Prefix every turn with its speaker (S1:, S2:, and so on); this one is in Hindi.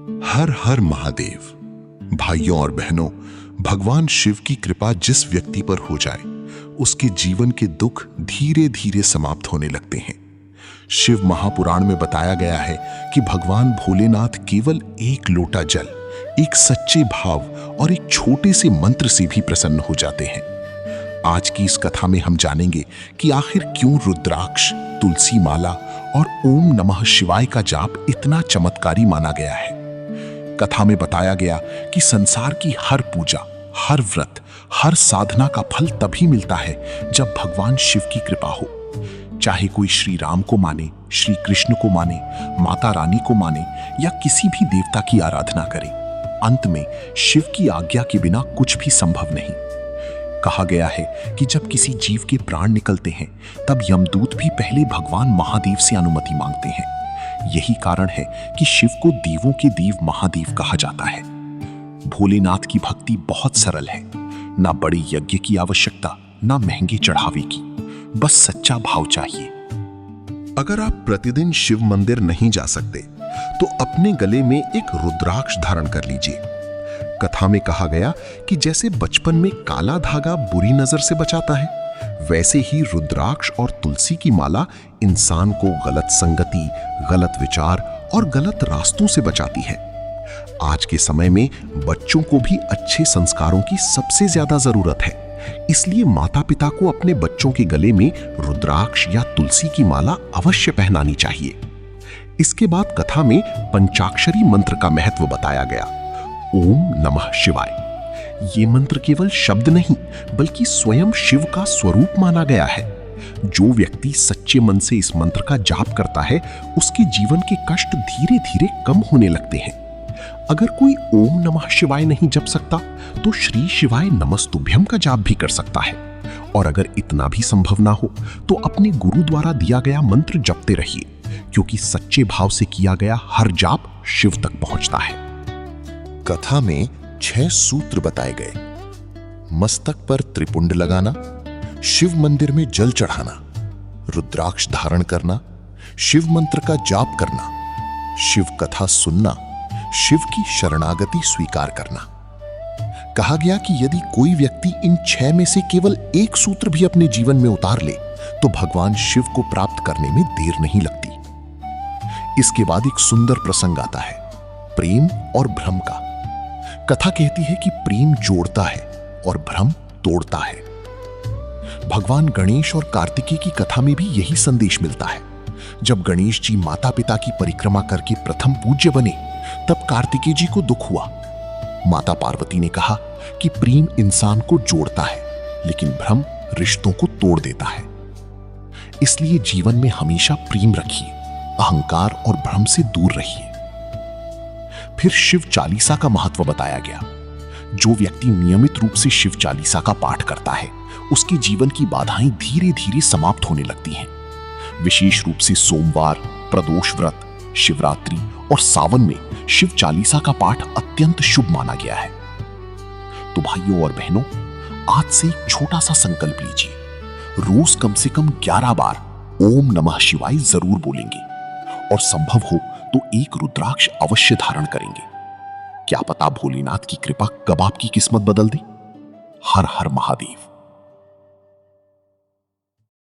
S1: हर हर महादेव। भाइयों और बहनों, भगवान शिव की कृपा जिस व्यक्ति पर हो जाए उसके जीवन के दुख धीरे धीरे समाप्त होने लगते हैं। शिव महापुराण में बताया गया है कि भगवान भोलेनाथ केवल एक लोटा जल, एक सच्चे भाव और एक छोटे से मंत्र से भी प्रसन्न हो जाते हैं। आज की इस कथा में हम जानेंगे कि आखिर क्यों रुद्राक्ष, तुलसी माला और ओम नमः शिवाय का जाप इतना चमत्कारी माना गया है। कथा में बताया गया कि संसार की हर पूजा, हर व्रत, हर साधना का फल तभी मिलता है जब भगवान शिव की कृपा हो। चाहे कोई श्री राम को माने, श्री कृष्ण को माने, माता रानी को माने या किसी भी देवता की आराधना करे, अंत में शिव की आज्ञा के बिना कुछ भी संभव नहीं। कहा गया है कि जब किसी जीव के प्राण निकलते हैं तब यमदूत भी पहले भगवान महादेव से अनुमति मांगते हैं। यही कारण है कि शिव को देवों के देव महादेव कहा जाता है। भोलेनाथ की भक्ति बहुत सरल है, ना बड़े यज्ञ की आवश्यकता, ना महंगे चढ़ावे की, बस सच्चा भाव चाहिए। अगर आप प्रतिदिन शिव मंदिर नहीं जा सकते तो अपने गले में एक रुद्राक्ष धारण कर लीजिए। कथा में कहा गया कि जैसे बचपन में काला धागा बुरी नजर से बचाता है, वैसे ही रुद्राक्ष और तुलसी की माला इंसान को गलत संगति, गलत विचार और गलत रास्तों से बचाती है। आज के समय में बच्चों को भी अच्छे संस्कारों की सबसे ज्यादा जरूरत है, इसलिए माता पिता को अपने बच्चों के गले में रुद्राक्ष या तुलसी की माला अवश्य पहनानी चाहिए। इसके बाद कथा में पंचाक्षरी मंत्र का महत्व बताया गया। ओम नमः शिवाय ये मंत्र केवल शब्द नहीं बल्कि स्वयं शिव का स्वरूप माना गया है। जो व्यक्ति सच्चे मन से इस मंत्र का जाप करता है उसके जीवन के कष्ट धीरे धीरे कम होने लगते हैं। अगर कोई ओम नमः शिवाय नहीं जप सकता तो श्री शिवाय नमस्तुभ्यम का जाप भी कर सकता है। और अगर इतना भी संभव ना हो तो अपने गुरु द्वारा दिया गया मंत्र जपते रहिए, क्योंकि सच्चे भाव से किया गया हर जाप शिव तक पहुंचता है। कथा में 6 सूत्र बताए गए। मस्तक पर त्रिपुंड लगाना, शिव मंदिर में जल चढ़ाना, रुद्राक्ष धारण करना, शिव मंत्र का जाप करना, शिव कथा सुनना, शिव की शरणागति स्वीकार करना। कहा गया कि यदि कोई व्यक्ति इन 6 में से केवल एक सूत्र भी अपने जीवन में उतार ले तो भगवान शिव को प्राप्त करने में देर नहीं लगती। इसके बाद एक सुंदर प्रसंग आता है, प्रेम और भ्रम का। कथा कहती है कि प्रेम जोड़ता है और भ्रम तोड़ता है। भगवान गणेश और कार्तिकेय की कथा में भी यही संदेश मिलता है। जब गणेश जी माता पिता की परिक्रमा करके प्रथम पूज्य बने तब कार्तिकेय जी को दुख हुआ। माता पार्वती ने कहा कि प्रेम इंसान को जोड़ता है लेकिन भ्रम रिश्तों को तोड़ देता है। इसलिए जीवन में हमेशा प्रेम रखिए, अहंकार और भ्रम से दूर रहिए। फिर शिव चालीसा का महत्व बताया गया। जो व्यक्ति नियमित रूप से शिव चालीसा का पाठ करता है उसके जीवन की बाधाएं धीरे धीरे समाप्त होने लगती हैं। विशेष रूप से सोमवार, प्रदोष व्रत, शिवरात्रि और सावन में शिव चालीसा का पाठ अत्यंत शुभ माना गया है। तो भाइयों और बहनों, आज से एक छोटा सा संकल्प लीजिए, रोज कम से कम 11 बार ओम नमः शिवाय जरूर बोलेंगे और संभव हो तो एक रुद्राक्ष अवश्य धारण करेंगे। क्या पता भोलेनाथ की कृपा कब आपकी किस्मत बदल दे। हर हर महादेव।